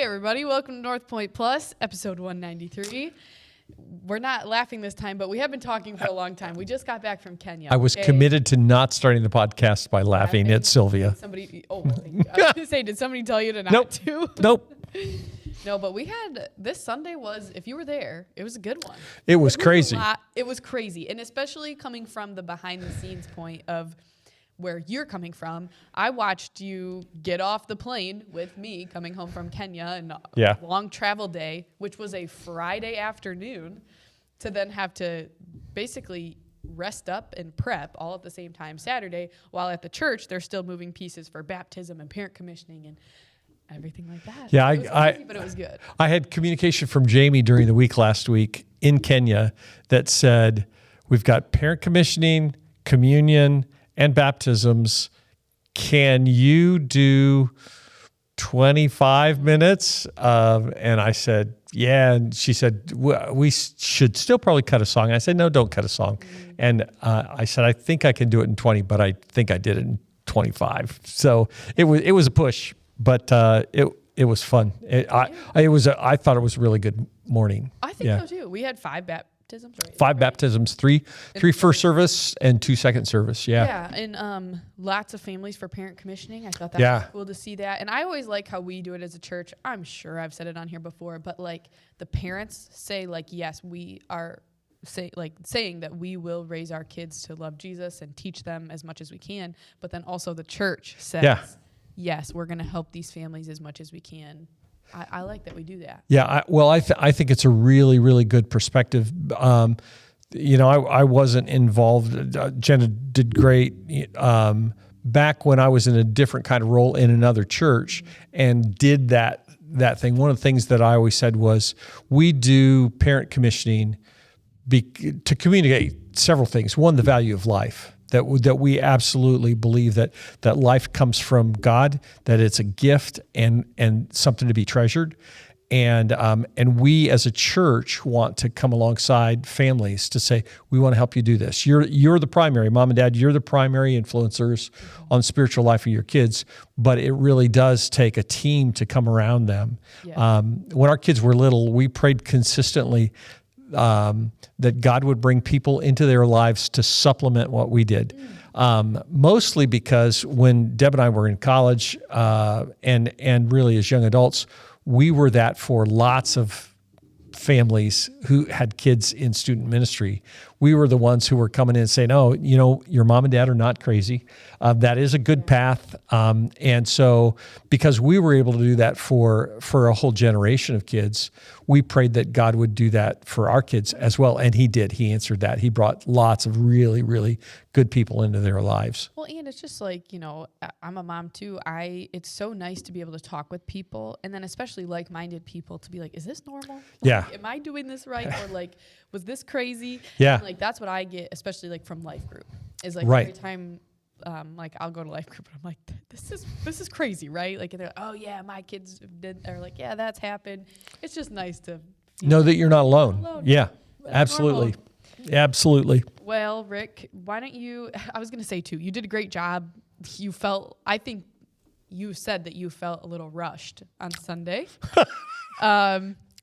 Hey everybody, welcome to Northpointe Plus, episode 193. We're not laughing this time, but we have been talking for a long time. We just got back from Kenya. I was committed to not starting the podcast by laughing at Sylvia. Somebody, I was going to say, did somebody tell you to not to? Nope. No, but we had, this Sunday was, if you were there, it was a good one. It was crazy. It was crazy. And especially coming from the behind the scenes point of where you're coming from, I watched you get off the plane with me coming home from Kenya and a long travel day, which was a Friday afternoon, to then have to basically rest up and prep all at the same time Saturday, while at the church they're still moving pieces for baptism and parent commissioning and everything like that. Yeah, it was crazy, but it was good. I had communication from Jamie during the week last week in Kenya that said, we've got parent commissioning, communion, and baptisms. Can you do 25 minutes? And I said, yeah. And she said, we should still probably cut a song. And I said, no, don't cut a song. Mm-hmm. And I said, I think I can do it in 20, but I think I did it in 25. So it was a push, but it was fun. I thought it was a really good morning. I think so too. We had 5 baptisms. Right? 5 baptisms, 3 first service and 2 second service. Yeah. Yeah, and lots of families for parent commissioning. I thought that was cool to see that. And I always like how we do it as a church. I'm sure I've said it on here before, but like the parents say like, yes, we are saying that we will raise our kids to love Jesus and teach them as much as we can. But then also the church says, yes, we're going to help these families as much as we can. I like that we do that. Yeah, I think it's a really, really good perspective. I wasn't involved. Jenna did great back when I was in a different kind of role in another church and did that thing. One of the things that I always said was we do parent commissioning to communicate several things. One, the value of life. That we absolutely believe that life comes from God, that it's a gift and something to be treasured, and we as a church want to come alongside families to say we want to help you do this. You're the primary, mom and dad. You're the primary influencers on the spiritual life of your kids, but it really does take a team to come around them. Yeah. When our kids were little, we prayed consistently that God would bring people into their lives to supplement what we did. Mostly because when Deb and I were in college and really as young adults, we were that for lots of families who had kids in student ministry. We were the ones who were coming in and saying, oh, your mom and dad are not crazy. That is a good path. And so because we were able to do that for a whole generation of kids, we prayed that God would do that for our kids as well. And he did. He answered that. He brought lots of really, really good people into their lives. Well, and it's just like, I'm a mom too. It's so nice to be able to talk with people, and then especially like-minded people to be like, is this normal? Yeah. Am I doing this right? Or like, was this crazy? Yeah. And like, that's what I get, especially like from life group, is like every time I'll go to life group and I'm like, this is crazy, right? Like, and they're like, oh yeah, my kids did. They're like, yeah, that's happened. It's just nice to know that you're not alone. Yeah, absolutely. Absolutely. Well, Rick, why don't you, I was going to say too, you did a great job. I think you said that you felt a little rushed on Sunday.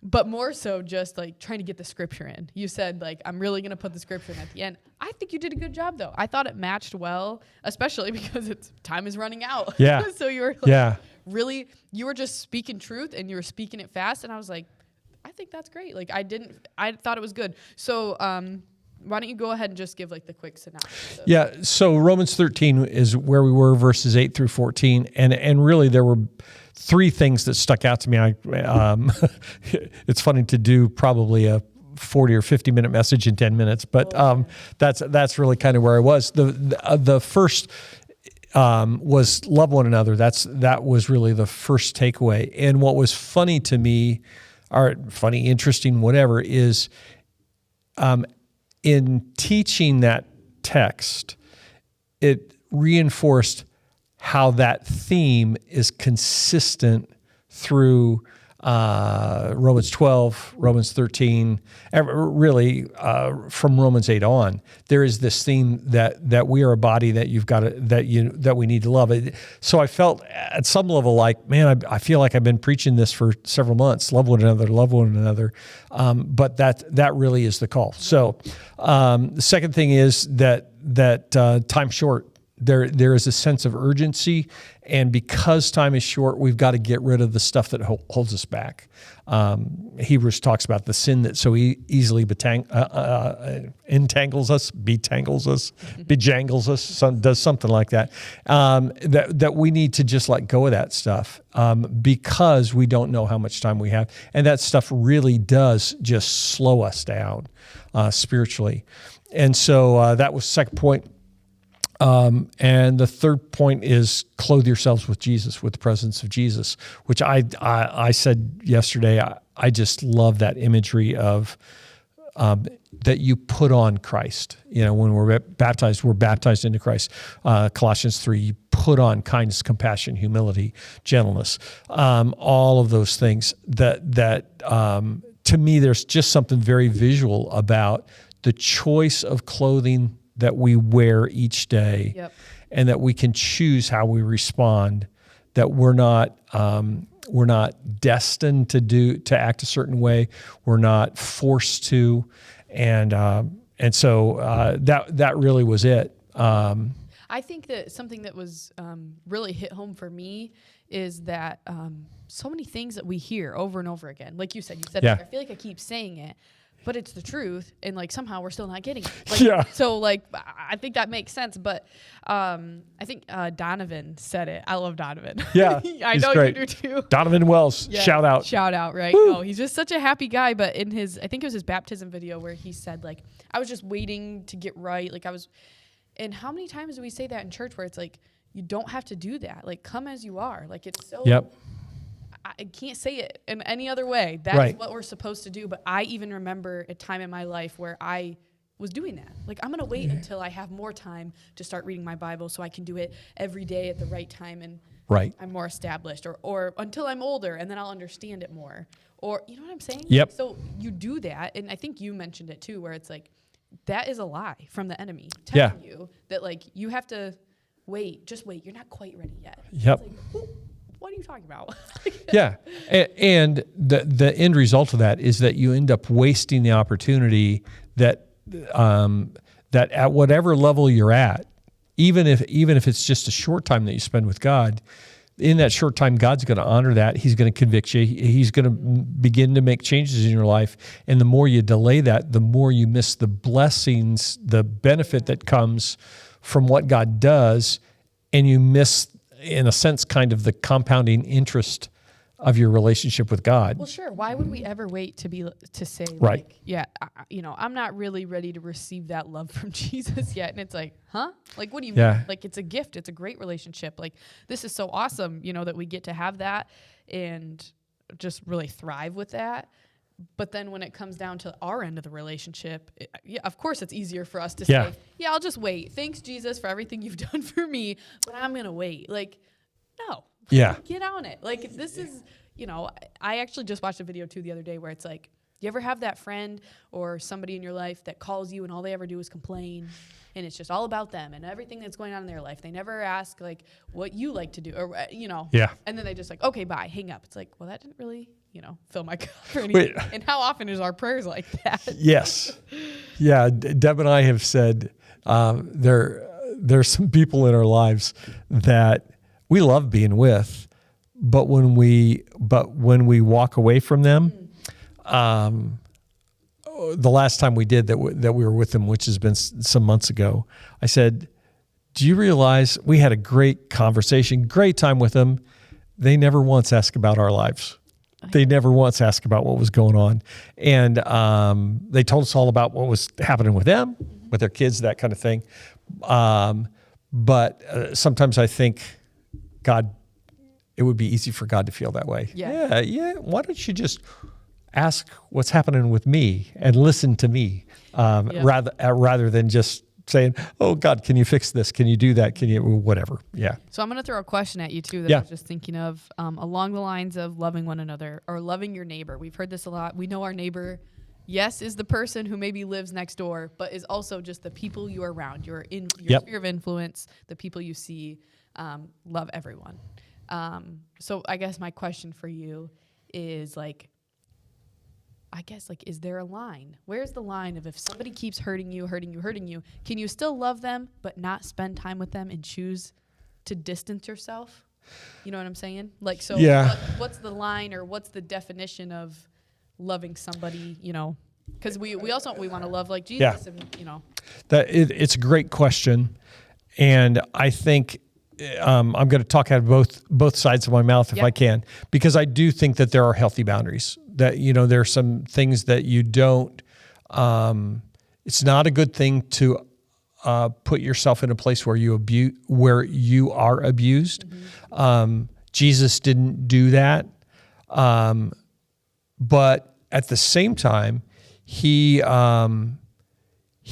But more so just like trying to get the scripture in. You said like, I'm really going to put the scripture in at the end. I think you did a good job though. I thought it matched well, especially because time is running out. Yeah. So you were like, really, you were just speaking truth and you were speaking it fast. And I was like, I think that's great. Like I thought it was good. So, why don't you go ahead and just give like the quick synopsis? Yeah. So Romans 13 is where we were, verses 8 through 14. And really there were 3 things that stuck out to me. It's funny to do probably a 40 or 50 minute message in 10 minutes, but that's really kind of where I was. The first was love one another. That was really the first takeaway. And what was funny to me, or funny, interesting, whatever, is in teaching that text, it reinforced how that theme is consistent through Romans 12, Romans 13, really from Romans 8 on, there is this theme that we are a body that that we need to love. So I felt at some level like, man, I feel like I've been preaching this for several months. Love one another. But that really is the call. So the second thing is that time's short. There is a sense of urgency, and because time is short, we've got to get rid of the stuff that holds us back. Hebrews talks about the sin that so easily entangles us, betangles us, bejangles us, does something like that. That we need to just let go of that stuff because we don't know how much time we have, and that stuff really does just slow us down spiritually. And so that was the second point. And the third point is clothe yourselves with Jesus, with the presence of Jesus, which I said yesterday. I just love that imagery of that you put on Christ. When we're baptized into Christ. Colossians 3, you put on kindness, compassion, humility, gentleness, all of those things that to me, there's just something very visual about the choice of clothing that we wear each day. Yep. And that we can choose how we respond, that we're not destined to act a certain way. We're not forced to. And so that really was it. I think that something that was really hit home for me is that so many things that we hear over and over again, like you said, yeah. I feel like I keep saying it, but it's the truth, and like somehow we're still not getting it. Yeah. So like I think that makes sense, but I think Donovan said it. I love Donovan. Yeah, I know great. You do too. Donovan Wells, yeah, shout out, right? Woo. No, he's just such a happy guy. But in I think it was his baptism video where he said like, I was just waiting to get right. Like and how many times do we say that in church where it's like, you don't have to do that. Like, come as you are. Like, it's so. Yep. I can't say it in any other way. That right. is what we're supposed to do. But I even remember a time in my life where I was doing that. Like, I'm going to wait until I have more time to start reading my Bible so I can do it every day at the right time and right. I'm more established or until I'm older and then I'll understand it more. Or, you know what I'm saying? Yep. So you do that. And I think you mentioned it too, where it's like, that is a lie from the enemy telling you that like, you have to just wait. You're not quite ready yet. Yep. It's like, what are you talking about? Yeah. And the end result of that is that you end up wasting the opportunity that at whatever level you're at, even if it's just a short time that you spend with God, in that short time, God's going to honor that. He's going to convict you. He's going to begin to make changes in your life. And the more you delay that, the more you miss the blessings, the benefit that comes from what God does, and you miss, in a sense, kind of the compounding interest of your relationship with God. Well, sure. Why would we ever wait to say, right. like, yeah, I'm not really ready to receive that love from Jesus yet? And it's like, huh? Like, what do you mean? Like, it's a gift. It's a great relationship. Like, this is so awesome, that we get to have that and just really thrive with that. But then when it comes down to our end of the relationship, of course it's easier for us to say, yeah, I'll just wait. Thanks, Jesus, for everything you've done for me, but I'm going to wait. Like, no. Yeah. Get on it. Like, this is, I actually just watched a video too the other day where it's like, you ever have that friend or somebody in your life that calls you and all they ever do is complain and it's just all about them and everything that's going on in their life. They never ask like what you like to do or, Yeah. And then they just like, okay, bye, hang up. It's like, well, that didn't really, fill my cup or anything. Wait. And how often is our prayers like that? Yes. Yeah. Deb and I have said there's some people in our lives that we love being with, but when we walk away from them, the last time we did that we were with them, which has been some months ago, I said, do you realize we had a great conversation, great time with them. They never once asked about our lives. They never once asked about what was going on. And they told us all about what was happening with them, with their kids, that kind of thing. But sometimes I think it would be easy for God to feel that way. Yeah. Why don't you just ask what's happening with me and listen to me rather than just saying, oh God, can you fix this? Can you do that? Can you, whatever. Yeah. So I'm going to throw a question at you too that I was just thinking of along the lines of loving one another or loving your neighbor. We've heard this a lot. We know our neighbor, yes, is the person who maybe lives next door, but is also just the people you are around. Your sphere of influence, the people you see, love everyone. So I guess my question for you is is there a line? Where's the line of if somebody keeps hurting you, can you still love them but not spend time with them and choose to distance yourself? You know what I'm saying? What's the line or what's the definition of loving somebody, because we want to love like Jesus and, That it's a great question. And I think I'm going to talk out of both sides of my mouth if I can, because I do think that there are healthy boundaries. That there are some things that you don't. It's not a good thing to put yourself in a place where you are abused. Mm-hmm. Jesus didn't do that, but at the same time, he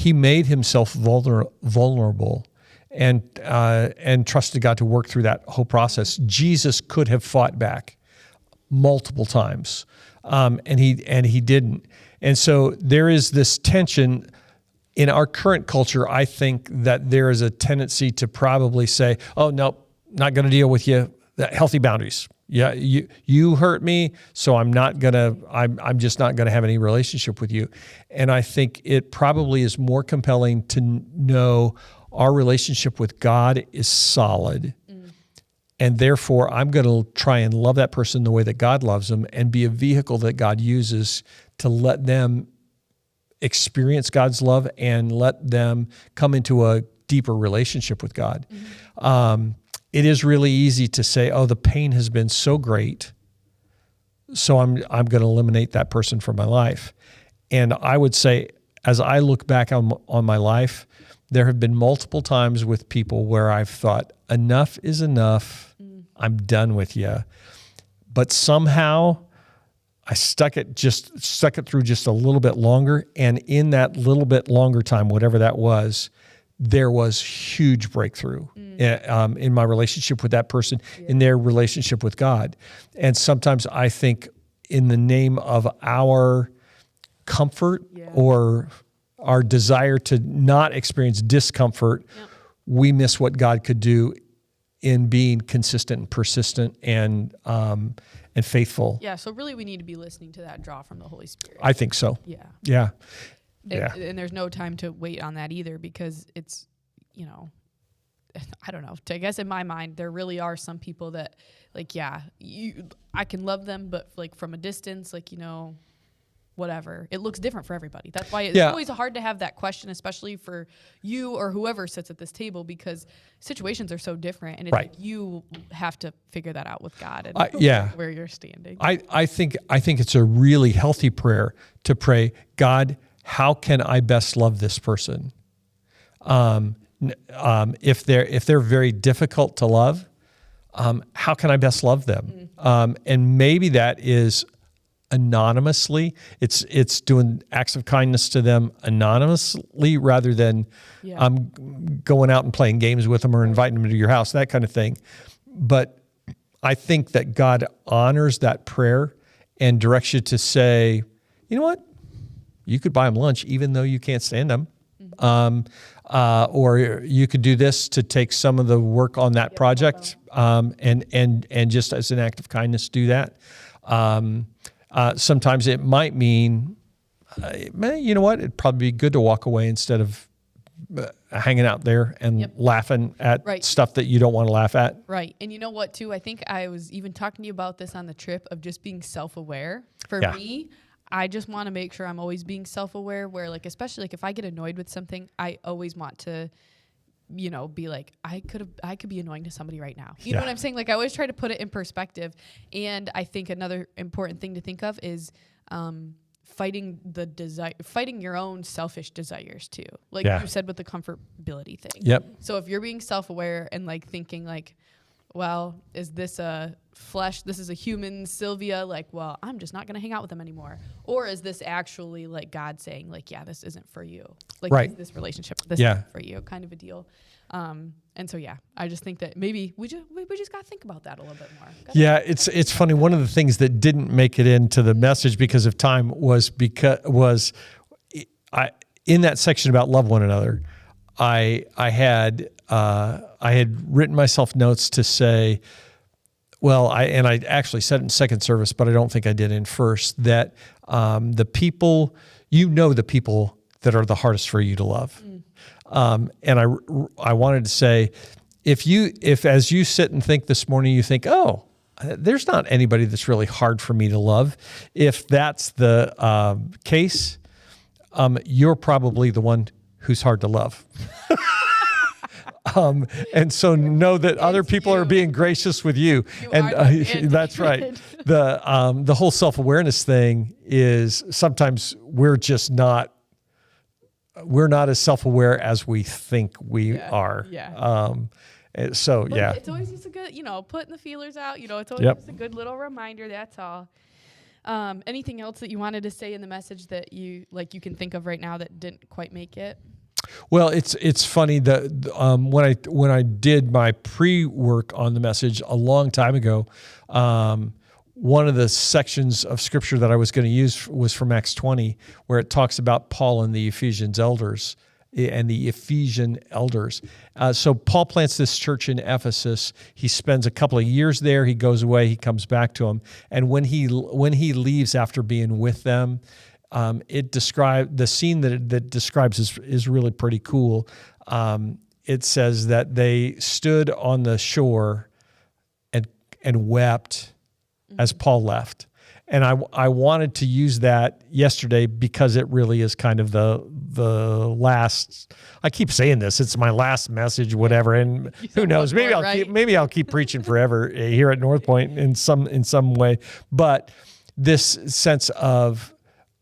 made himself vulnerable. And trusted God to work through that whole process. Jesus could have fought back multiple times, and he didn't. And so there is this tension in our current culture. I think that there is a tendency to probably say, "Oh no, not going to deal with you." Healthy boundaries. Yeah, you hurt me, so I'm just not gonna have any relationship with you. And I think it probably is more compelling to know our relationship with God is solid. And therefore, I'm going to try and love that person the way that God loves them and be a vehicle that God uses to let them experience God's love and let them come into a deeper relationship with God. It is really easy to say, oh, the pain has been so great, so I'm going to eliminate that person from my life. And I would say, as I look back on my life, there have been multiple times with people where I've thought, enough is enough. I'm done with you. But somehow I stuck it through just a little bit longer. And in that little bit longer time, whatever that was, there was huge breakthrough in my relationship with that person, in their relationship with God. And sometimes I think in the name of our comfort or our desire to not experience discomfort, we miss what God could do in being consistent and persistent and faithful. Yeah, so really we need to be listening to that draw from the Holy Spirit. I think so. Yeah. And there's no time to wait on that either, because it's, I don't know. I guess in my mind, there really are some people that I can love them, but from a distance, whatever. It looks different for everybody. That's why it's always hard to have that question, especially for you or whoever sits at this table, because situations are so different, and it's you have to figure that out with God and where you're standing. I think it's a really healthy prayer to pray, God, how can I best love this person? If they're very difficult to love, how can I best love them? And maybe that is anonymously. It's doing acts of kindness to them anonymously rather than going out and playing games with them or inviting them to your house, that kind of thing. But I think that God honors that prayer and directs you to say, you know what? You could buy them lunch even though you can't stand them. Or you could do this to take some of the work on that project and just as an act of kindness do that. Sometimes it might mean, you know what, it'd probably be good to walk away instead of hanging out there and laughing at stuff that you don't want to laugh at. Right. And you know what, too? I think I was even talking to you about this on the trip of just being self-aware. For me, I just want to make sure I'm always being self-aware where, especially if I get annoyed with something, I always want to, be like, I could be annoying to somebody right now. You know what I'm saying? I always try to put it in perspective. And I think another important thing to think of is fighting your own selfish desires too. You said with the comfortability thing. Yep. So if you're being self-aware and thinking well, is this a flesh? This is a human Sylvia. Like, well, I'm just not going to hang out with them anymore. Or is this actually like God saying, like, yeah, this isn't for you. Like this relationship, this isn't for you, kind of a deal. And so, I just think that maybe we just got to think about that a little bit more. It's funny. One of the things that didn't make it into the message because of time was in that section about love one another, I had written myself notes to say, well, I actually said it in second service, but I don't think I did in first, that the people that are the hardest for you to love. And I wanted to say, if as you sit and think this morning, you think, oh, there's not anybody that's really hard for me to love. If that's the case, you're probably the one who's hard to love. And so know that other people are being gracious with you. And that's right. The whole self-awareness thing is sometimes we're not as self-aware as we think we are. It's always just a good, putting the feelers out, it's always just a good little reminder. That's all. Anything else that you wanted to say in the message that you can think of right now that didn't quite make it? Well, it's funny that when I did my pre-work on the message a long time ago, one of the sections of scripture that I was going to use was from Acts 20, where it talks about Paul and the Ephesian elders. So Paul plants this church in Ephesus. He spends a couple of years there. He goes away. He comes back to them. And when he leaves after being with them, the scene that describes is really pretty cool. It says that they stood on the shore and wept as Paul left. And I wanted to use that yesterday because it really is kind of the last. I keep saying this; it's my last message, whatever. And who knows? Maybe I'll keep preaching forever here at Northpointe in some way. But this sense of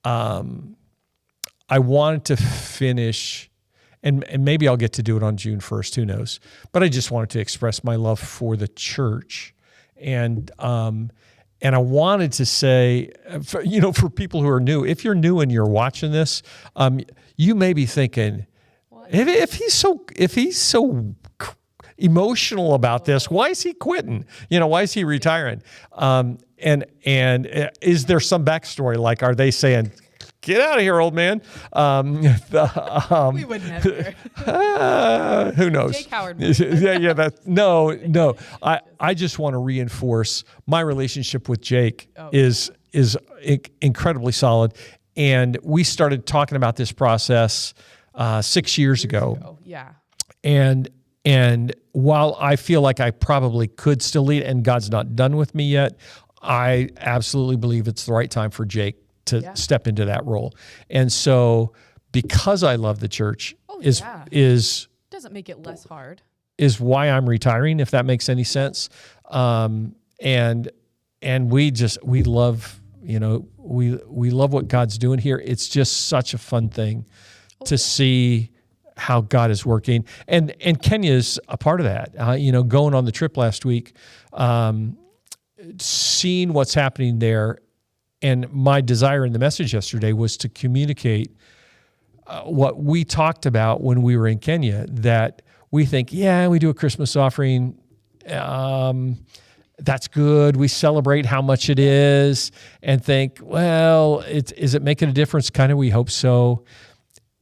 I wanted to finish, and maybe I'll get to do it on June 1st. Who knows? But I just wanted to express my love for the church, and I wanted to say, for people who are new, if you're new and you're watching this, you may be thinking, if he's so emotional about this, why is he quitting? Why is he retiring? And is there some backstory? Like, are they saying, get out of here, old man? We would never. Who knows? Jake Howard. No. I just want to reinforce my relationship with Jake is incredibly solid. And we started talking about this process 6 years ago. Yeah. And while I feel like I probably could still lead, and God's not done with me yet, I absolutely believe it's the right time for Jake to step into that role. And so because I love the church doesn't make it less hard. Is why I'm retiring, if that makes any sense. And we love, we love what God's doing here. It's just such a fun thing to see how God is working. And Kenya's a part of that. Going on the trip last week, seeing what's happening there. And my desire in the message yesterday was to communicate what we talked about when we were in Kenya, that we think, we do a Christmas offering. That's good. We celebrate how much it is and think, well, is it making a difference? Kind of, we hope so.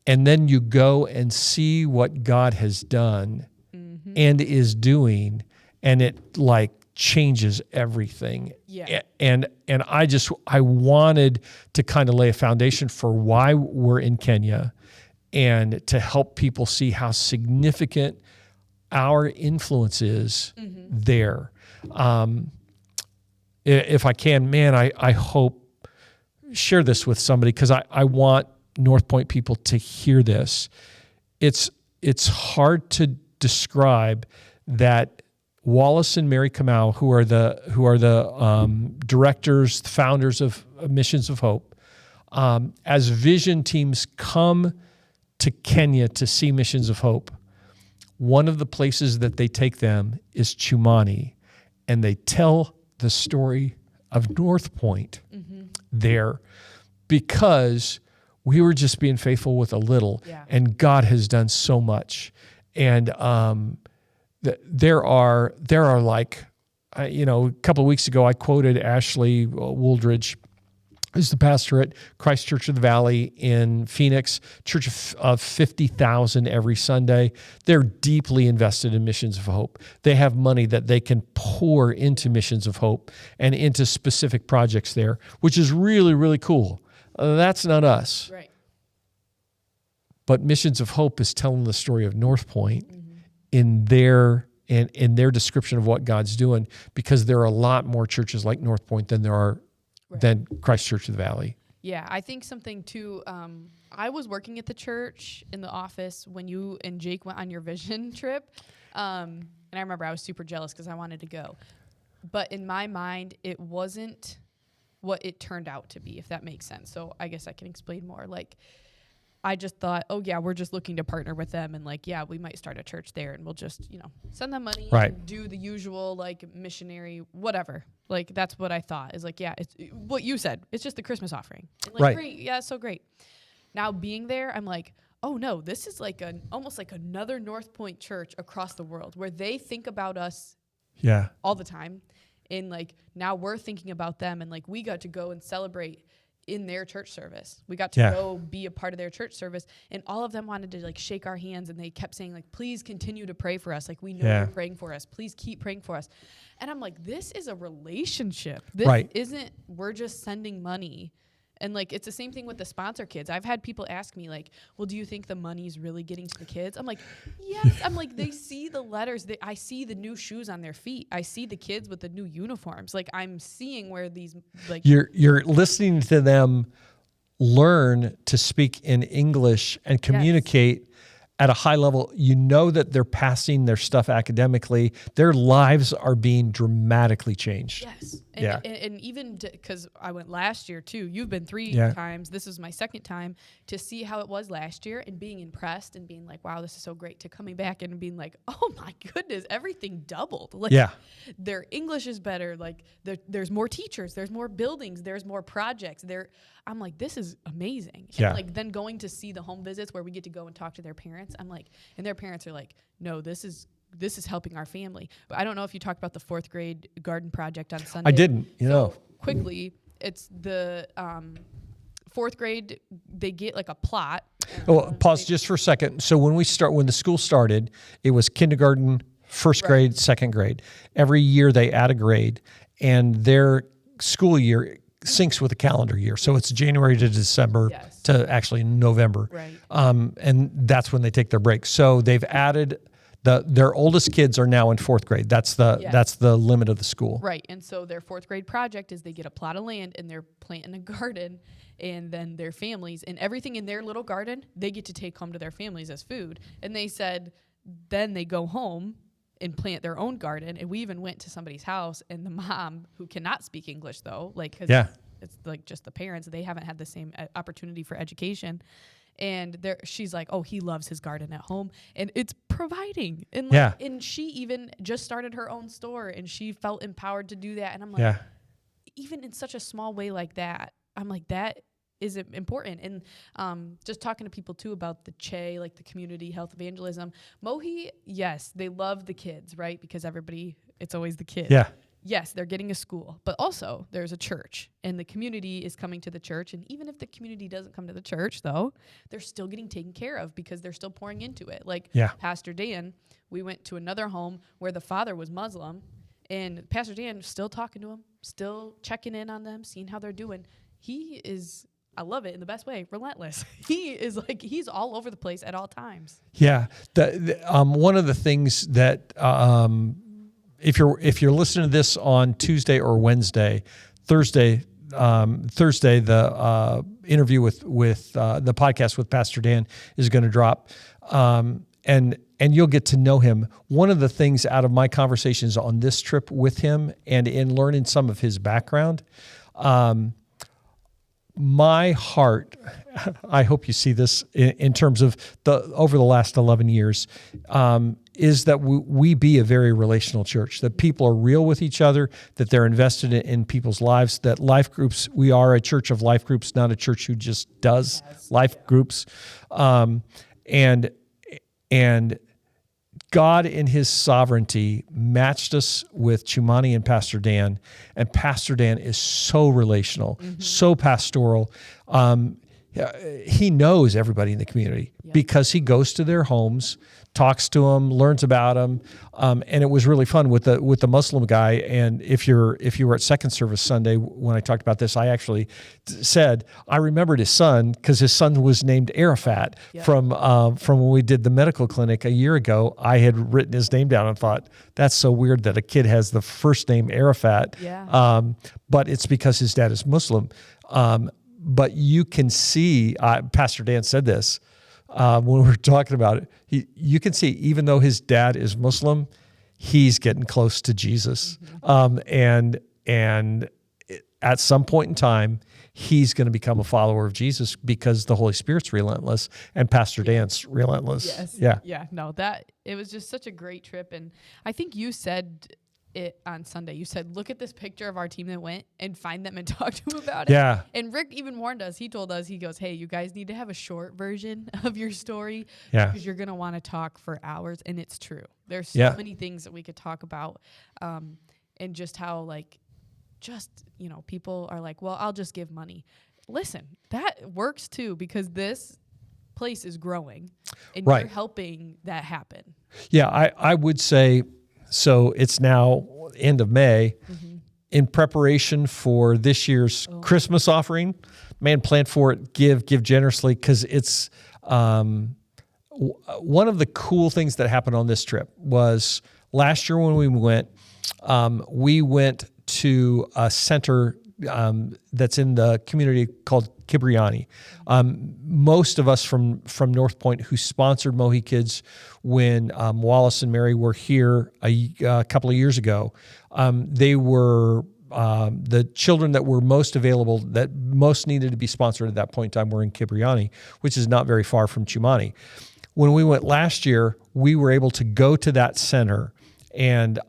And then you go and see what God has done and is doing, and it changes everything. Yeah. And I wanted to kind of lay a foundation for why we're in Kenya and to help people see how significant our influence is there. If I can, I hope share this with somebody, because I want Northpointe people to hear this. It's hard to describe that Wallace and Mary Kamau, who are the directors, the founders of Missions of Hope, as vision teams come to Kenya to see Missions of Hope, one of the places that they take them is Chumani, and they tell the story of Northpointe there because we were just being faithful with a little, and God has done so much. And there are like, a couple of weeks ago, I quoted Ashley Wooldridge, who's the pastor at Christ Church of the Valley in Phoenix, church of 50,000 every Sunday. They're deeply invested in Missions of Hope. They have money that they can pour into Missions of Hope and into specific projects there, which is really, really cool. That's not us. Right. But Missions of Hope is telling the story of Northpointe in their description of what God's doing, because there are a lot more churches like Northpointe than there are than Christ Church of the Valley. Yeah, I think something too, I was working at the church in the office when you and Jake went on your vision trip. And I remember I was super jealous because I wanted to go. But in my mind, it wasn't what it turned out to be, if that makes sense. So I guess I can explain more. Like, I just thought, oh, yeah, we're just looking to partner with them. And, like, yeah, we might start a church there. And we'll just, send them money and do the usual, like, missionary, whatever. Like, that's what I thought. Is like, yeah, it's what you said. It's just the Christmas offering. And like, great. Yeah, it's so great. Now, being there, I'm like, oh, no, this is like almost like another Northpointe church across the world where they think about us all the time. And, like, now we're thinking about them. And, like, we got to go and celebrate in their church service. We got to go be a part of their church service, and all of them wanted to like shake our hands, and they kept saying like, please continue to pray for us. Like, we know you're praying for us. Please keep praying for us. And I'm like, this is a relationship. This isn't, we're just sending money. And like, it's the same thing with the sponsor kids. I've had people ask me like, well, do you think the money's really getting to the kids? I'm like, yes. I'm like, they see the letters. I see the new shoes on their feet. I see the kids with the new uniforms. Like, I'm seeing where these, like, you're listening to them learn to speak in English and communicate at a high level. You know that they're passing their stuff academically. Their lives are being dramatically changed. Yes. And even because I went last year too. You've been 3 times. This is my second time to see how it was last year and being impressed and being like, wow, this is so great, to coming back and being like, oh my goodness, everything doubled. Like, their English is better. Like, there's more teachers, there's more buildings, there's more projects. I'm like, this is amazing. And like, then going to see the home visits where we get to go and talk to their parents. I'm like, and their parents are like, no, this is helping our family. But I don't know if you talked about the 4th grade garden project on Sunday. I didn't, Quickly, it's the 4th grade, they get like a plot. Pause just for a second. So when the school started, it was kindergarten, 1st grade, 2nd grade. Every year they add a grade, and their school year syncs with the calendar year. So it's January to December to actually November. Right. And that's when they take their break. So they've added their oldest kids are now in 4th grade. That's the limit of the school. Right. And so their 4th grade project is they get a plot of land and they're planting a garden, and then their families and everything in their little garden, they get to take home to their families as food. And they said then they go home and plant their own garden. And we even went to somebody's house, and the mom, who cannot speak English though, like, cause it's like just the parents, they haven't had the same opportunity for education. And she's like, oh, he loves his garden at home, and it's providing. And like, and she even just started her own store, and she felt empowered to do that. And I'm like, even in such a small way like that, I'm like, that is important. And just talking to people too about the CHE, like the community health evangelism. Mohi, yes, they love the kids, right? Because it's always the kids. Yeah. Yes, they're getting a school, but also there's a church, and the community is coming to the church. And even if the community doesn't come to the church, though, they're still getting taken care of because they're still pouring into it. Like Pastor Dan, we went to another home where the father was Muslim, and Pastor Dan still talking to him, still checking in on them, seeing how they're doing. He is, I love it in the best way, relentless. He is like, he's all over the place at all times. Yeah. One of the things that, if you're listening to this on Tuesday or Wednesday, Thursday, the interview with the podcast with Pastor Dan is going to drop, and you'll get to know him. One of the things out of my conversations on this trip with him and in learning some of his background, my heart, I hope you see this in terms of over the last 11 years, is that we be a very relational church, that people are real with each other, that they're invested in people's lives, that life groups, we are a church of life groups, not a church who just does life groups. And God in his sovereignty matched us with Chumani and Pastor Dan, and Pastor Dan is so relational, so pastoral. He knows everybody in the community because he goes to their homes, talks to them, learns about them, and it was really fun with the Muslim guy. And if you were at second service Sunday when I talked about this, I actually said I remembered his son because his son was named Arafat from when we did the medical clinic a year ago. I had written his name down and thought that's so weird that a kid has the first name Arafat, but it's because his dad is Muslim. But you can see, Pastor Dan said this when we were talking about it, you can see even though his dad is Muslim, he's getting close to Jesus. And at some point in time, he's going to become a follower of Jesus because the Holy Spirit's relentless and Pastor Dan's relentless. Yes. Yeah. No, it was just such a great trip. And I think you said it on Sunday. You said, look at this picture of our team that went and find them and talk to them about it. Yeah. And Rick even warned us. He told us, he goes, hey, you guys need to have a short version of your story because you're going to want to talk for hours. And it's true. There's so many things that we could talk about, and just how people are like, well, I'll just give money. Listen, that works too because this place is growing and you're helping that happen. Yeah, I would say, so it's now end of May. In preparation for this year's Christmas offering, man, plan for it, give generously, because it's one of the cool things that happened on this trip was last year when we went to a center that's in the community called Kibriani. Most of us from Northpointe who sponsored Mohi Kids when Wallace and Mary were here a couple of years ago, they were the children that were most available, that most needed to be sponsored at that point in time were in Kibriani, which is not very far from Chumani. When we went last year, we were able to go to that center and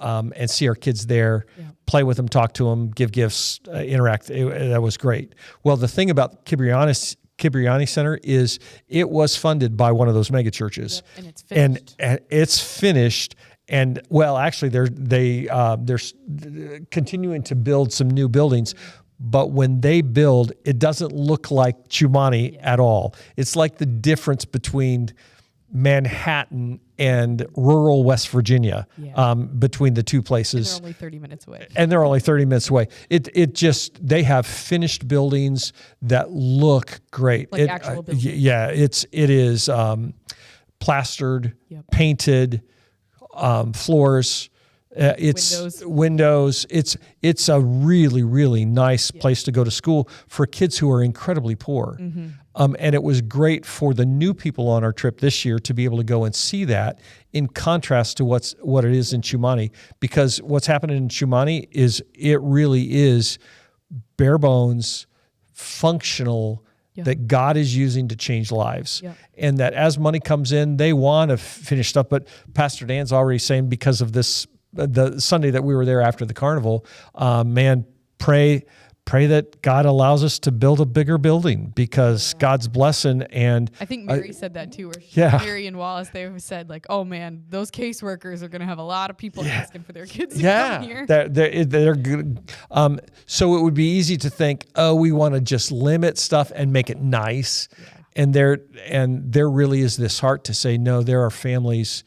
see our kids there, play with them, talk to them, give gifts, interact. That was great. Well, the thing about Kibriani Center is it was funded by one of those mega churches, and it's finished. And it's finished. And well, actually, they're continuing to build some new buildings. But when they build, it doesn't look like Chumani at all. It's like the difference between Manhattan and rural West Virginia, between the two places. And they're only 30 minutes away. It just, they have finished buildings that look great. Like actual buildings. It is plastered, painted, floors, it's windows. It's a really, really nice place to go to school for kids who are incredibly poor. And it was great for the new people on our trip this year to be able to go and see that in contrast to what it is in Chumani, because what's happening in Chumani is it really is bare bones, functional, that God is using to change lives. And that as money comes in, they want to finish stuff. But Pastor Dan's already saying because of this, the Sunday that we were there after the carnival, pray that God allows us to build a bigger building because God's blessing. And I think Mary said that too. Mary and Wallace, they said like, oh man, those caseworkers are going to have a lot of people asking for their kids to come here. They're good. So it would be easy to think, oh, we want to just limit stuff and make it nice. And there really is this heart to say, no, there are families.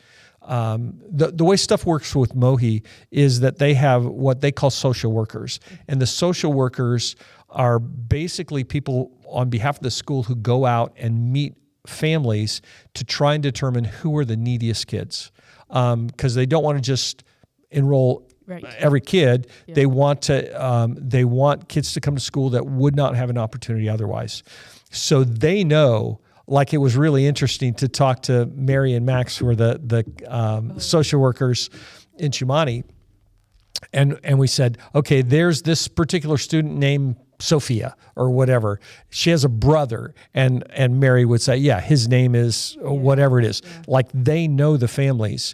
The way stuff works with Mohi is that they have what they call social workers. And the social workers are basically people on behalf of the school who go out and meet families to try and determine who are the neediest kids. Because they don't want to just enroll every kid. They want kids to come to school that would not have an opportunity otherwise. So they know. Like it was really interesting to talk to Mary and Max, who are the social workers in Chumani, and we said, okay, there's this particular student named Sophia or whatever. She has a brother, and Mary would say, yeah, his name is whatever it is. Yeah. Like they know the families.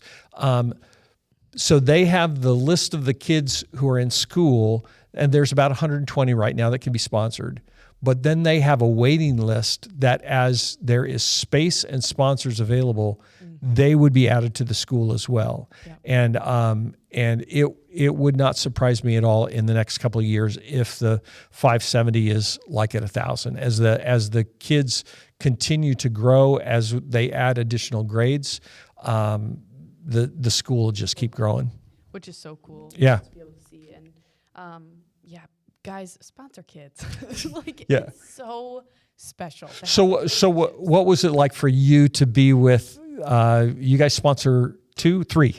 So they have the list of the kids who are in school, and there's about 120 right now that can be sponsored. But then they have a waiting list that as there is space and sponsors available, they would be added to the school as well. Yeah. And it would not surprise me at all in the next couple of years if the 570 is like at 1,000. As the kids continue to grow, as they add additional grades, the school will just keep growing. Which is so cool. Yeah. To be able to see. And guys, sponsor kids. It's so special. So what was it like for you to be with, you guys sponsor three.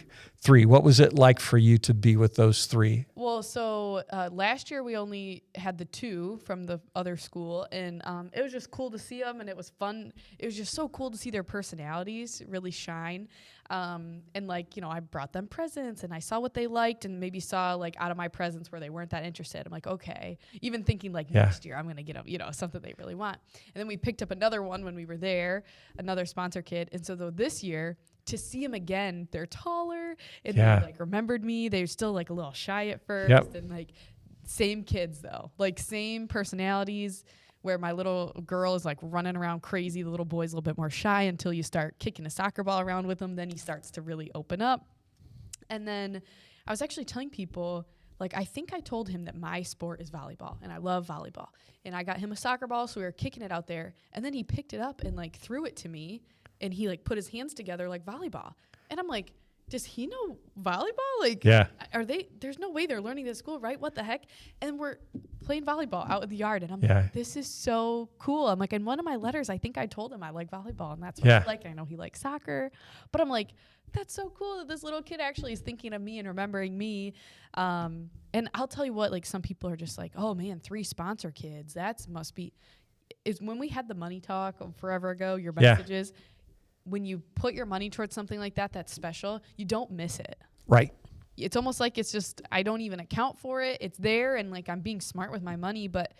What was it like for you to be with those three? Well, so last year we only had the 2 from the other school, and it was just cool to see them, and it was fun. It was just so cool to see their personalities really shine. And I brought them presents, and I saw what they liked, and maybe saw like out of my presents where they weren't that interested. I'm like, okay, even thinking like next year I'm going to get them, something they really want. And then we picked up another one when we were there, another sponsor kid. And so this year, to see them again, they're taller, and they remembered me. They were still like a little shy at first, and same kids though, same personalities. Where my little girl is running around crazy, the little boy's a little bit more shy until you start kicking a soccer ball around with him. Then he starts to really open up. And then I was actually telling people, I think I told him that my sport is volleyball, and I love volleyball. And I got him a soccer ball, so we were kicking it out there. And then he picked it up and threw it to me. And he put his hands together like volleyball. And I'm like, does he know volleyball? Are they, there's no way they're learning this at school, right? What the heck? And we're playing volleyball out in the yard. And I'm like, this is so cool. I'm like, in one of my letters, I think I told him I like volleyball, and that's what I like. I know he likes soccer, but I'm like, that's so cool that this little kid actually is thinking of me and remembering me. And I'll tell you what, some people are just like, oh man, 3 sponsor kids. Is when we had the money talk forever ago, your messages, when you put your money towards something like that that's special, you don't miss it. Right. It's almost like it's just, I don't even account for it. It's there, and I'm being smart with my money, but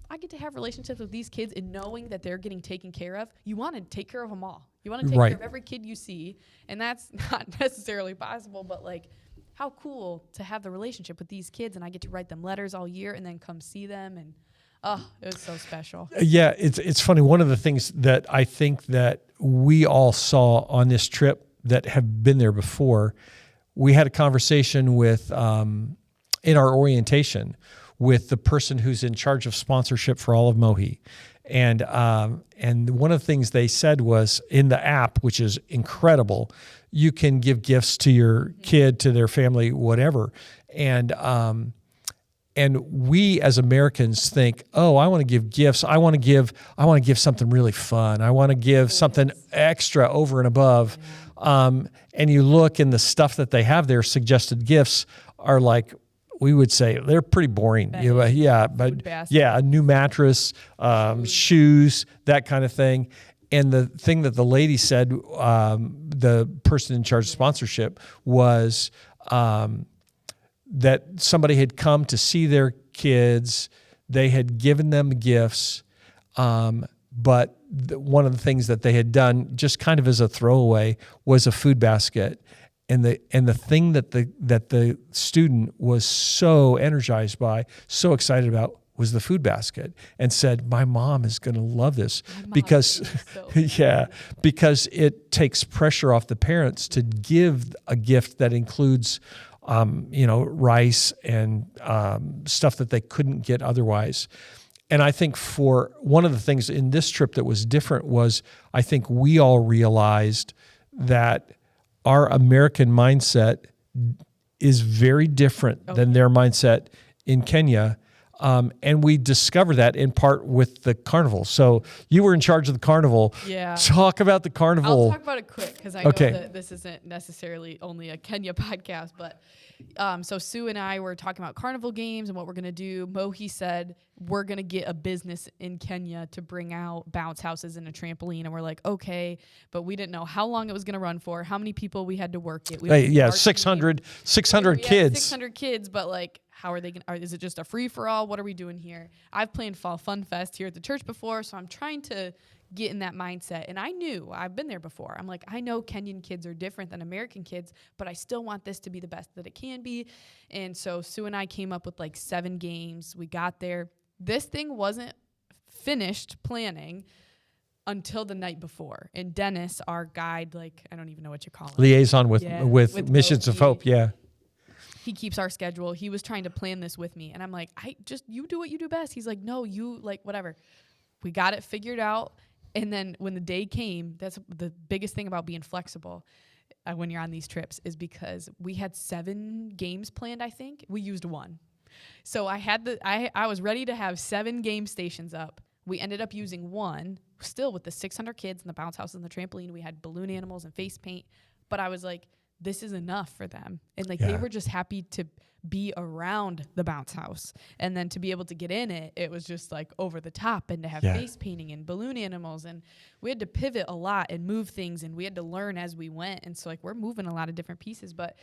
I get to have relationships with these kids, and knowing that they're getting taken care of, you want to take care of them all. You want to take care of every kid you see, and that's not necessarily possible, but how cool to have the relationship with these kids, and I get to write them letters all year and then come see them, and it was so special. Yeah, it's funny. One of the things that I think that we all saw on this trip that have been there before, we had a conversation with, in our orientation, with the person who's in charge of sponsorship for all of Mohi. And one of the things they said was, in the app, which is incredible, you can give gifts to your kid, to their family, whatever. And we as Americans think, oh, I want to give gifts. I want to give something really fun. I want to give something extra over and above. And you look, and the stuff that they have there, suggested gifts, are we would say they're pretty boring. A new mattress, shoes, that kind of thing. And the thing that the lady said, the person in charge of sponsorship, was that somebody had come to see their kids, they had given them gifts, but one of the things that they had done, just kind of as a throwaway, was a food basket. And the thing that the student was so energized by, so excited about, was the food basket, and said, my mom is going to love this because because it takes pressure off the parents to give a gift that includes rice and stuff that they couldn't get otherwise. And I think for one of the things in this trip that was different was, I think we all realized that our American mindset is very different than their mindset in Kenya. And we discovered that in part with the carnival. So you were in charge of the carnival. Yeah. Talk about the carnival. I'll talk about it quick, because I know that this isn't necessarily only a Kenya podcast. But so Sue and I were talking about carnival games and what we're going to do. Mohi said, we're going to get a business in Kenya to bring out bounce houses and a trampoline. And we're like, okay. But we didn't know how long it was going to run for, how many people we had to work it. 600 kids. 600 kids, but how are they going to, is it just a free for all? What are we doing here? I've planned Fall Fun Fest here at the church before, so I'm trying to get in that mindset. And I've been there before. I'm like, I know Kenyan kids are different than American kids, but I still want this to be the best that it can be. And so Sue and I came up with like 7 games. We got there. This thing wasn't finished planning until the night before. And Dennis, our guide, like, I don't even know what you call it. Liaison with Missions of Hope. Yeah. He keeps our schedule. He was trying to plan this with me. And I'm like, you do what you do best. He's like, no, you like whatever. We got it figured out. And then when the day came, that's the biggest thing about being flexible when you're on these trips, is because we had 7 games planned, I think. We used 1. So I was ready to have 7 game stations up. We ended up using 1, still with the 600 kids and the bounce house and the trampoline. We had balloon animals and face paint. But I was like, this is enough for them. And like they were just happy to be around the bounce house. And then to be able to get in it, it was just like over the top, and to have face painting and balloon animals. And we had to pivot a lot and move things, and we had to learn as we went. And so like we're moving a lot of different pieces. But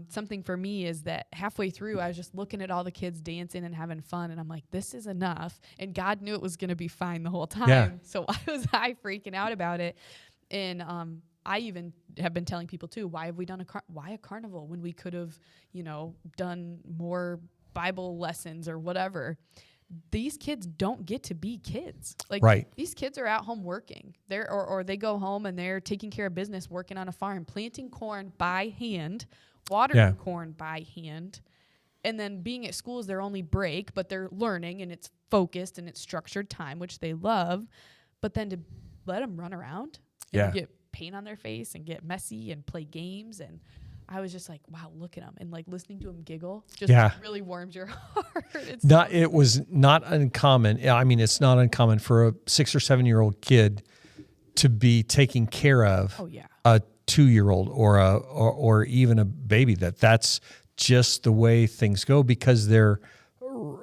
something for me is that halfway through, I was just looking at all the kids dancing and having fun. And I'm like, this is enough. And God knew it was going to be fine the whole time. Yeah. So why was I freaking out about it? And I even have been telling people too, why have we done why a carnival when we could have, done more Bible lessons or whatever? These kids don't get to be kids. Like these kids are at home working. Or they go home and they're taking care of business, working on a farm, planting corn by hand, watering corn by hand. And then being at school is their only break, but they're learning and it's focused and it's structured time, which they love. But then to let them run around and get paint on their face and get messy and play games, and I was just like, wow, look at them. And like listening to them giggle just really warms your heart. It was not uncommon. I mean, it's not uncommon for a 6 or 7 year old kid to be taking care of a 2-year-old or even a baby. That's just the way things go, because they're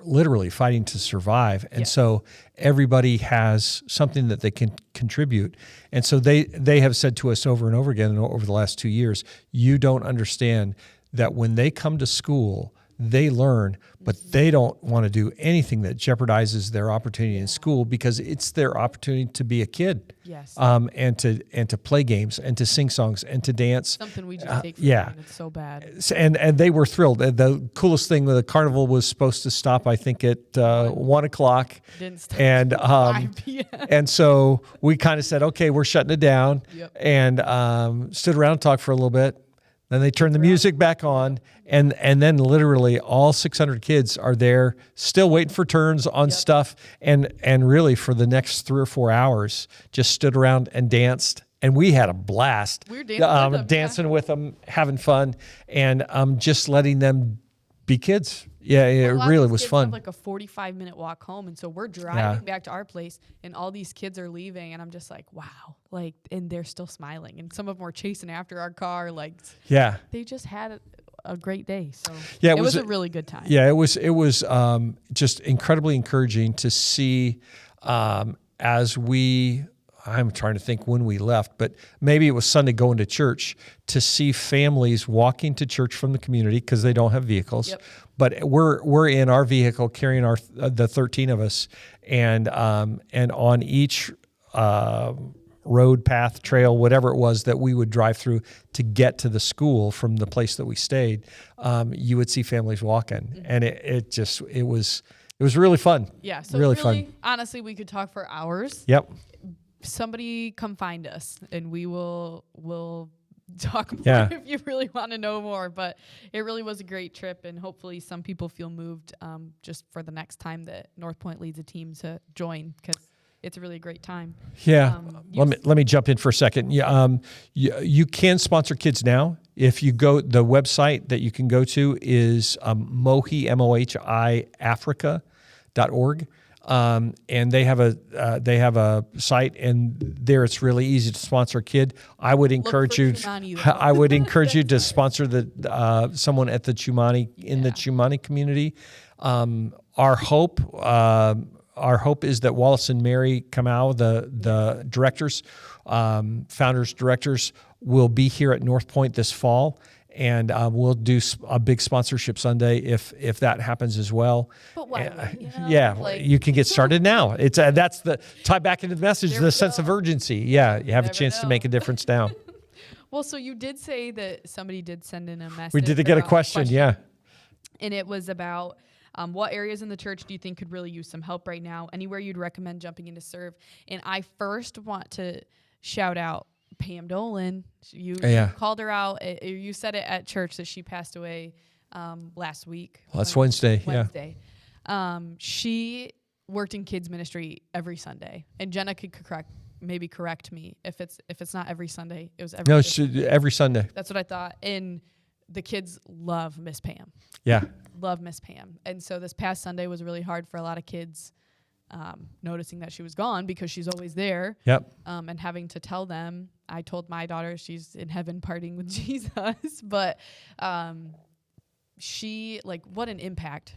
literally fighting to survive. And so everybody has something that they can contribute. And so they have said to us over and over again over the last 2 years, you don't understand that when they come to school, they learn, but they don't want to do anything that jeopardizes their opportunity in school, because it's their opportunity to be a kid. Yes. And to play games and to sing songs and to dance. Something we just take for granted. It's so bad. And they were thrilled. The coolest thing, the carnival was supposed to stop, I think, at 1 o'clock. Didn't stop. And 5 p.m. And so we kind of said, okay, we're shutting it down. Yep. And stood around and talked for a little bit. Then they turn the music back on, and then literally all 600 kids are there, still waiting for turns on stuff, and really for the next 3 or 4 hours, just stood around and danced, and we had a blast. We were dancing with them, having fun, and just letting them be kids. Yeah, it really was fun. Have like a 45-minute walk home, and so we're driving back to our place, and all these kids are leaving, and I'm just like, wow, like, and they're still smiling, and some of them were chasing after our car, like, they just had a great day. So it was a really good time. Yeah, it was just incredibly encouraging to see as we. I'm trying to think when we left, but maybe it was Sunday going to church, to see families walking to church from the community because they don't have vehicles. Yep. But we're in our vehicle carrying the 13 of us, and on each road, path, trail, whatever it was that we would drive through to get to the school from the place that we stayed, you would see families walking, and it was really fun. Yeah, so really fun. Honestly, we could talk for hours. Yep. Somebody come find us, and we'll talk more if you really want to know more. But it really was a great trip, and hopefully some people feel moved just for the next time that Northpointe leads a team to join, because it's a really great time. Yeah. Let me jump in for a second. Yeah, you can sponsor kids now. If you go, the website that you can go to is mohi, MOHI, Africa.org. And they have a site, and there it's really easy to sponsor a kid. I would encourage you. I would encourage you to sponsor someone at the Chumani in the Chumani community. Our hope is that Wallace and Mary Kamau, the directors, founders, directors, will be here at Northpointe this fall. and we'll do a big sponsorship Sunday if that happens as well. But why? You can get started now. It's that's the tie back into the message, the sense of urgency. Yeah, you have a chance to make a difference now. Well, so you did say that somebody did send in a message. We did get a question, yeah. And it was about what areas in the church do you think could really use some help right now? Anywhere you'd recommend jumping in to serve? And I first want to shout out Pam Dolan. You called her out. You said it at church that she passed away last week. Well, that's Wednesday. Yeah. She worked in kids ministry every Sunday, and Jenna could correct me if it's not every Sunday. It was every Sunday. That's what I thought. And the kids love Miss Pam. Yeah. Love Miss Pam. And so this past Sunday was really hard for a lot of kids, noticing that she was gone because she's always there. Yep. And having to tell them. I told my daughter she's in heaven partying with Jesus, but she, like, what an impact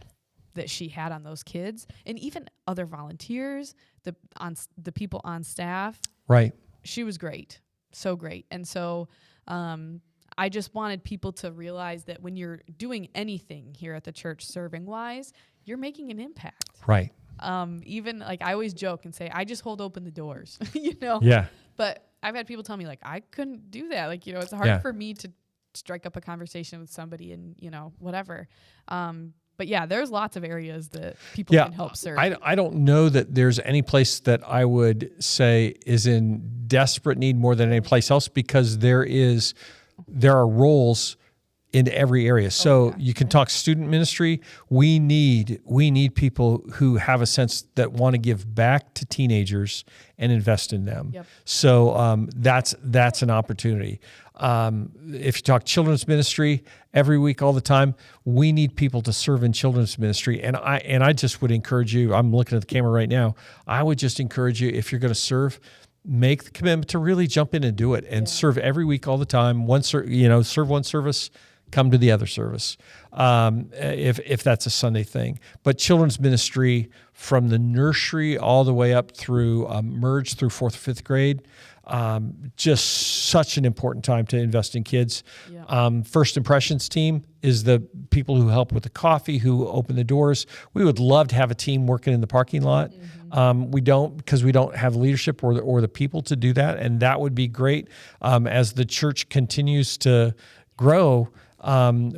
that she had on those kids and even other volunteers, the people on staff. Right. She was great. So great. And so I just wanted people to realize that when you're doing anything here at the church serving wise, you're making an impact. Right. Even like I always joke and say, I just hold open the doors, you know? Yeah. But I've had people tell me like, I couldn't do that. Like, you know, it's hard for me to strike up a conversation with somebody and, you know, whatever. But yeah, there's lots of areas that people can help serve. I don't know that there's any place that I would say is in desperate need more than any place else, because there are roles in every area. So you can talk student ministry. We need people who have a sense that want to give back to teenagers and invest in them. Yep. So that's an opportunity. If you talk children's ministry, every week, all the time, we need people to serve in children's ministry. And I just would encourage you, I'm looking at the camera right now, I would just encourage you, if you're going to serve, make the commitment to really jump in and do it and serve every week, all the time. Serve one service, come to the other service, if that's a Sunday thing. But children's ministry from the nursery all the way up through merge through 4th or 5th grade, just such an important time to invest in kids. Yeah. First Impressions team is the people who help with the coffee, who open the doors. We would love to have a team working in the parking lot. Mm-hmm. We don't, because we don't have leadership or the people to do that, and that would be great. As the church continues to grow,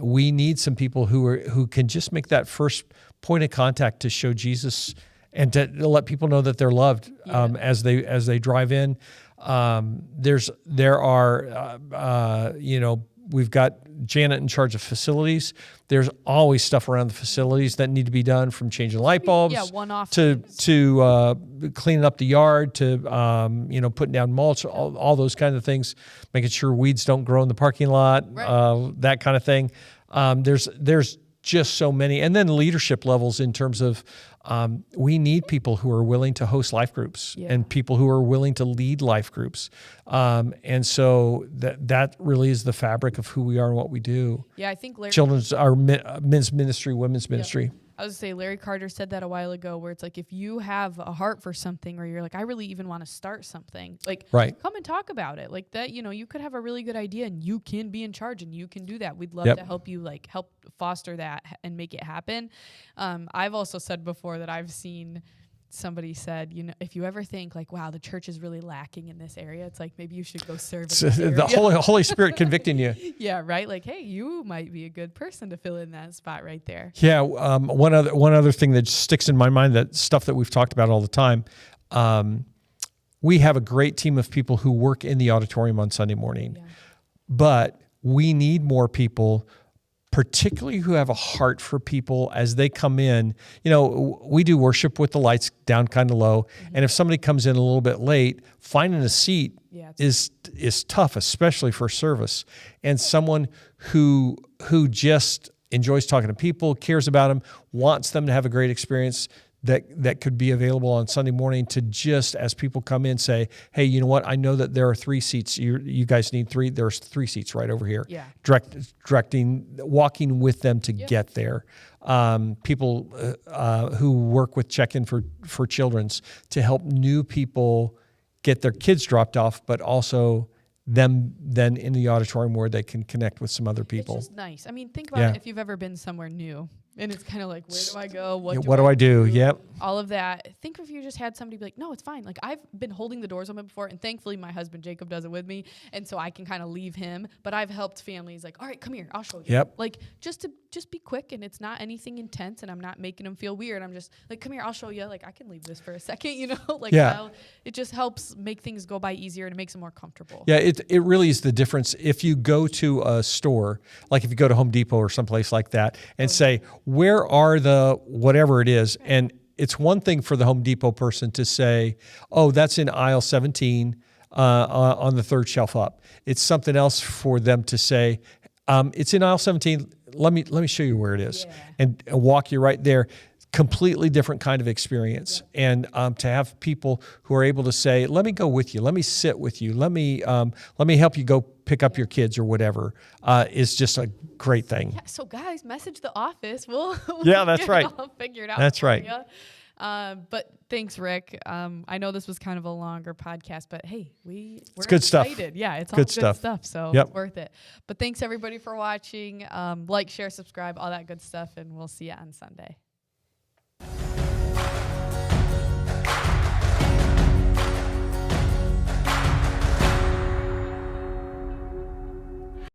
we need some people who can just make that first point of contact to show Jesus and to let people know that they're loved as they drive in. We've got Janet in charge of facilities. There's always stuff around the facilities that need to be done, from changing light bulbs to cleaning up the yard, to putting down mulch, all those kinds of things, making sure weeds don't grow in the parking lot, that kind of thing. There's just so many, and then leadership levels in terms of we need people who are willing to host life groups and people who are willing to lead life groups. And so that really is the fabric of who we are and what we do. Yeah, I think children's, our men's ministry, women's ministry. I was going to say, Larry Carter said that a while ago, where it's like, if you have a heart for something, or you're like, I really even want to start something, like, come and talk about it. Like that, you could have a really good idea and you can be in charge and you can do that. We'd love to help you, help foster that and make it happen. I've also said before that I've seen somebody said, if you ever think like, wow, the church is really lacking in this area, it's like, maybe you should go serve in the Holy Spirit convicting you. Yeah, right. Like, hey, you might be a good person to fill in that spot right there. Yeah. One other thing that sticks in my mind, that stuff that we've talked about all the time. We have a great team of people who work in the auditorium on Sunday morning, but we need more people, particularly who have a heart for people as they come in. We do worship with the lights down kind of low. Mm-hmm. And if somebody comes in a little bit late, finding a seat is tough, especially for service. And someone who just enjoys talking to people, cares about them, wants them to have a great experience, that could be available on Sunday morning to just, as people come in, say, hey, you know what? I know that there are 3 seats. You guys need 3. There's 3 seats right over here. Yeah. Directing, walking with them to get there. People who work with check-in for children's to help new people get their kids dropped off, but also them then in the auditorium where they can connect with some other people. It's just nice. I mean, think about it if you've ever been somewhere new. And it's kind of like, where do I go? What do I do? Yep. All of that. Think if you just had somebody be like, no, it's fine. Like, I've been holding the doors open before, and thankfully my husband Jacob does it with me, and so I can kind of leave him. But I've helped families like, all right, come here, I'll show you. Yep. Like, just be quick, and it's not anything intense, and I'm not making them feel weird. I'm just like, come here, I'll show you. Like, I can leave this for a second, you know? Like, it just helps make things go by easier, and it makes them more comfortable. Yeah, it really is the difference. If you go to a store, like if you go to Home Depot or someplace like that, and say, where are the whatever it is, and it's one thing for the Home Depot person to say, oh, that's in aisle 17 on the third shelf up. It's something else for them to say, it's in aisle 17. Let me show you where it is, and walk you right there. Completely different kind of experience, and to have people who are able to say, let me go with you, let me sit with you, let me help you go pick up your kids or whatever, is just a great thing. Yeah, so guys, message the office. We'll that's right. I'll figure it out. That's right. But thanks, Rick. I know this was kind of a longer podcast, but hey, we're good stuff. Yeah, it's all good stuff. So it's worth it. But thanks everybody for watching. Like, share, subscribe, all that good stuff, and we'll see you on Sunday.